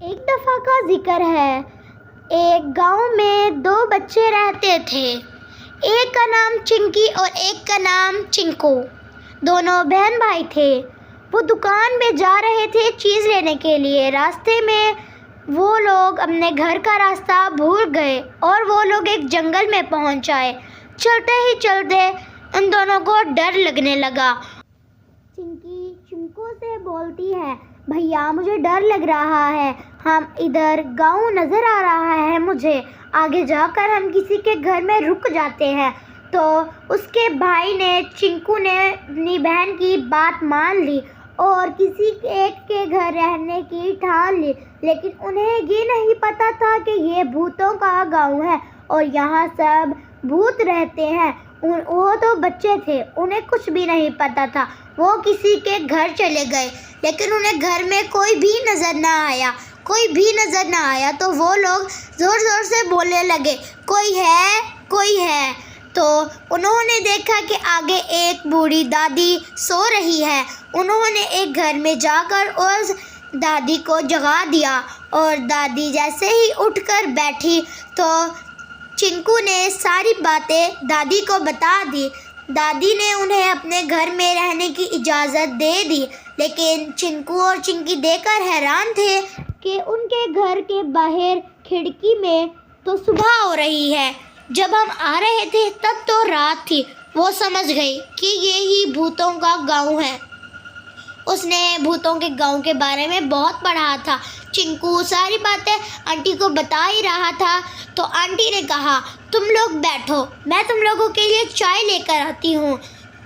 एक दफ़ा का जिक्र है। एक गांव में दो बच्चे रहते थे। एक का नाम चिंकी और एक का नाम चिंकू। दोनों बहन भाई थे। वो दुकान में जा रहे थे चीज़ लेने के लिए। रास्ते में वो लोग अपने घर का रास्ता भूल गए और वो लोग एक जंगल में पहुंच आए। चलते ही चलते उन दोनों को डर लगने लगा। चिंकी चिंकू से बोलती है, भैया मुझे डर लग रहा है, हम इधर गांव नज़र आ रहा है मुझे, आगे जाकर हम किसी के घर में रुक जाते हैं। तो उसके भाई ने, चिंकू ने अपनी बहन की बात मान ली और किसी एक के घर रहने की ठान ली। लेकिन उन्हें ये नहीं पता था कि ये भूतों का गांव है और यहाँ सब भूत रहते हैं। वो तो बच्चे थे, उन्हें कुछ भी नहीं पता था। वो किसी के घर चले गए लेकिन उन्हें घर में कोई भी नज़र ना आया। तो वो लोग ज़ोर ज़ोर से बोलने लगे, कोई है, कोई है। तो उन्होंने देखा कि आगे एक बूढ़ी दादी सो रही है। उन्होंने एक घर में जाकर उस दादी को जगा दिया और दादी जैसे ही उठकर बैठी तो चिंकू ने सारी बातें दादी को बता दी। दादी ने उन्हें अपने घर में रहने की इजाज़त दे दी। लेकिन चिंकू और चिंकी देखकर हैरान थे कि उनके घर के बाहर खिड़की में तो सुबह हो रही है। जब हम आ रहे थे तब तो रात थी। वो समझ गई कि ये ही भूतों का गांव है। उसने भूतों के गांव के बारे में बहुत पढ़ा था। चिंकू सारी बातें आंटी को बता ही रहा था। तो आंटी ने कहा, तुम लोग बैठो, मैं तुम लोगों के लिए चाय लेकर आती हूँ।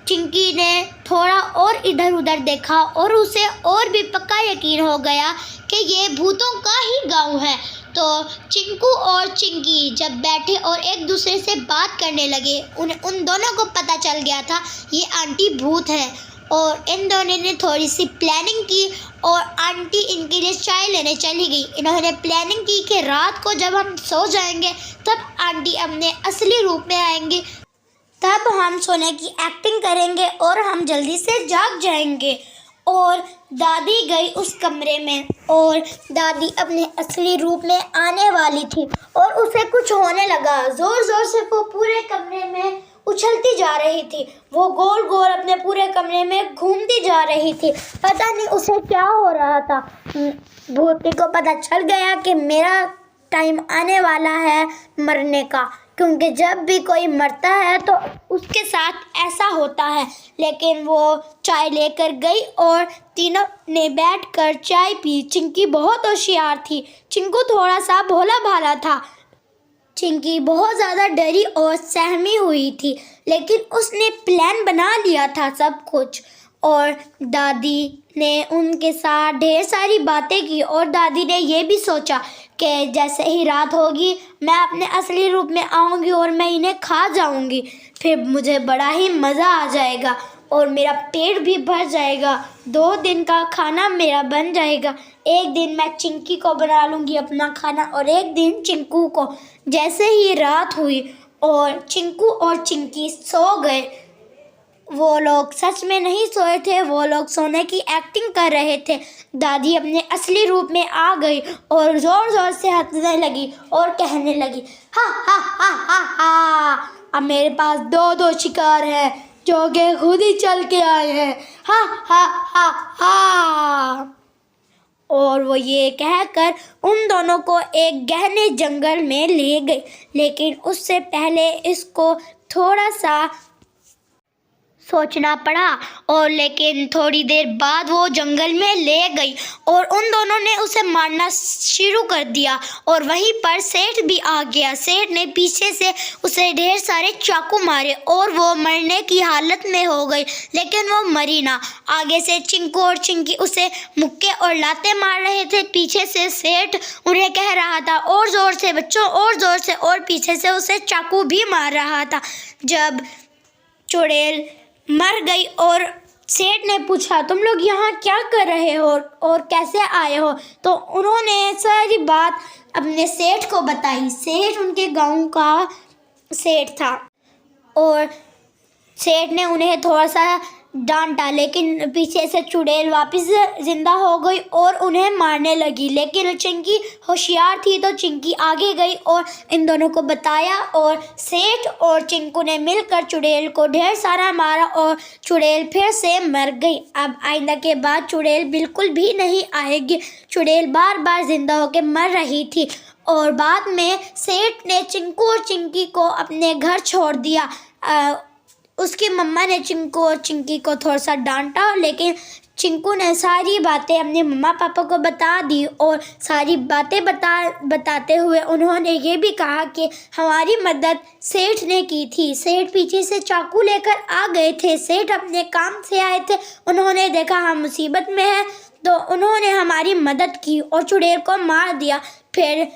चिंकी ने थोड़ा और इधर उधर देखा और उसे और भी पक्का यकीन हो गया कि ये भूतों का ही गांव है। तो चिंकू और चिंकी जब बैठे और एक दूसरे से बात करने लगे, उन दोनों को पता चल गया था ये आंटी भूत है। और इन दोनों ने थोड़ी सी प्लानिंग की और आंटी इनके लिए चाय लेने चली गई। इन्होंने प्लानिंग की कि रात को जब हम सो जाएंगे तब आंटी अपने असली रूप में आएंगी, तब हम सोने की एक्टिंग करेंगे और हम जल्दी से जाग जाएंगे। और दादी गई उस कमरे में और दादी अपने असली रूप में आने वाली थी और उसे कुछ होने लगा। ज़ोर ज़ोर से वो पूरे कमरे में उछलती जा रही थी। वो गोल गोल अपने पूरे कमरे में घूमती जा रही थी। पता नहीं उसे क्या हो रहा था। भूतनी को पता चल गया कि मेरा टाइम आने वाला है मरने का, क्योंकि जब भी कोई मरता है तो उसके साथ ऐसा होता है। लेकिन वो चाय लेकर गई और तीनों ने बैठकर चाय पी। चिंकी बहुत होशियार थी, चिंकू थोड़ा सा भोला भाला था। चिंकी बहुत ज़्यादा डरी और सहमी हुई थी, लेकिन उसने प्लान बना लिया था सब कुछ। और दादी ने उनके साथ ढेर सारी बातें की और दादी ने ये भी सोचा कि जैसे ही रात होगी मैं अपने असली रूप में आऊँगी और मैं इन्हें खा जाऊँगी। फिर मुझे बड़ा ही मज़ा आ जाएगा और मेरा पेट भी भर जाएगा। 2 दिन का खाना मेरा बन जाएगा। एक दिन मैं चिंकी को बना लूँगी अपना खाना और एक दिन चिंकू को। जैसे ही रात हुई और चिंकू और चिंकी सो गए, वो लोग सच में नहीं सोए थे, वो लोग सोने की एक्टिंग कर रहे थे। दादी अपने असली रूप में आ गई और ज़ोर ज़ोर से हंसने लगी और कहने लगी, हा हा हा हा हा, अब मेरे पास 2 शिकार हैं जो कि खुद ही चल के आए हैं, हा हा हा हा। और वो ये कहकर उन दोनों को एक गहने जंगल में ले गई। लेकिन उससे पहले इसको थोड़ा सा सोचना पड़ा। और लेकिन थोड़ी देर बाद वो जंगल में ले गई और उन दोनों ने उसे मारना शुरू कर दिया। और वहीं पर सेठ भी आ गया। सेठ ने पीछे से उसे ढेर सारे चाकू मारे और वो मरने की हालत में हो गई, लेकिन वो मरी ना। आगे से चिंकू और चिंकी उसे मुक्के और लाते मार रहे थे। पीछे से सेठ उन्हें कह रहा था, और ज़ोर से बच्चों, और ज़ोर से। और पीछे से उसे चाकू भी मार रहा था। जब चुड़ैल मर गई और सेठ ने पूछा, तुम लोग यहाँ क्या कर रहे हो और कैसे आए हो? तो उन्होंने सारी बात अपने सेठ को बताई। सेठ उनके गांव का सेठ था और सेठ ने उन्हें थोड़ा सा डांटा, लेकिन पीछे से चुड़ैल वापस जिंदा हो गई और उन्हें मारने लगी। लेकिन चिंकी होशियार थी तो चिंकी आगे गई और इन दोनों को बताया और सेठ और चिंकू ने मिलकर चुड़ैल को ढेर सारा मारा और चुड़ैल फिर से मर गई। अब आइंदा के बाद चुड़ैल बिल्कुल भी नहीं आएगी। चुड़ैल बार बार जिंदा होकर मर रही थी और बाद में सेठ ने चिंकू और चिंकी को अपने घर छोड़ दिया। उसकी मम्मा ने चिंकू और चिंकी को थोड़ा सा डांटा, लेकिन चिंकू ने सारी बातें अपने मम्मा पापा को बता दी और सारी बातें बताते हुए उन्होंने ये भी कहा कि हमारी मदद सेठ ने की थी। सेठ पीछे से चाकू लेकर आ गए थे। सेठ अपने काम से आए थे, उन्होंने देखा हम मुसीबत में हैं तो उन्होंने हमारी मदद की और चुड़ैल को मार दिया। फिर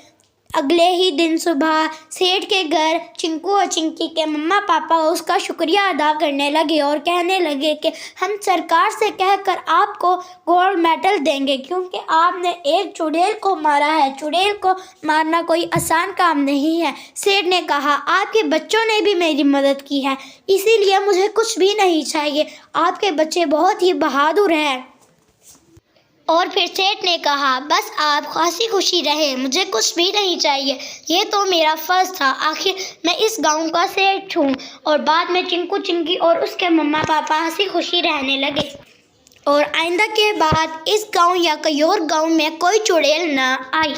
अगले ही दिन सुबह सेठ के घर चिंकू और चिंकी के मम्मा पापा उसका शुक्रिया अदा करने लगे और कहने लगे कि हम सरकार से कहकर आपको गोल्ड मेडल देंगे क्योंकि आपने एक चुड़ैल को मारा है। चुड़ैल को मारना कोई आसान काम नहीं है। सेठ ने कहा आपके बच्चों ने भी मेरी मदद की है, इसीलिए मुझे कुछ भी नहीं चाहिए। आपके बच्चे बहुत ही बहादुर हैं। और फिर सेठ ने कहा बस आप हंसी खुशी रहे, मुझे कुछ भी नहीं चाहिए, ये तो मेरा फ़र्ज़ था, आखिर मैं इस गांव का सेठ हूँ। और बाद में चिंकू चिंकी और उसके मम्मा पापा हंसी खुशी रहने लगे और आइंदा के बाद इस गांव या कोई और गांव में कोई चुड़ैल न आई।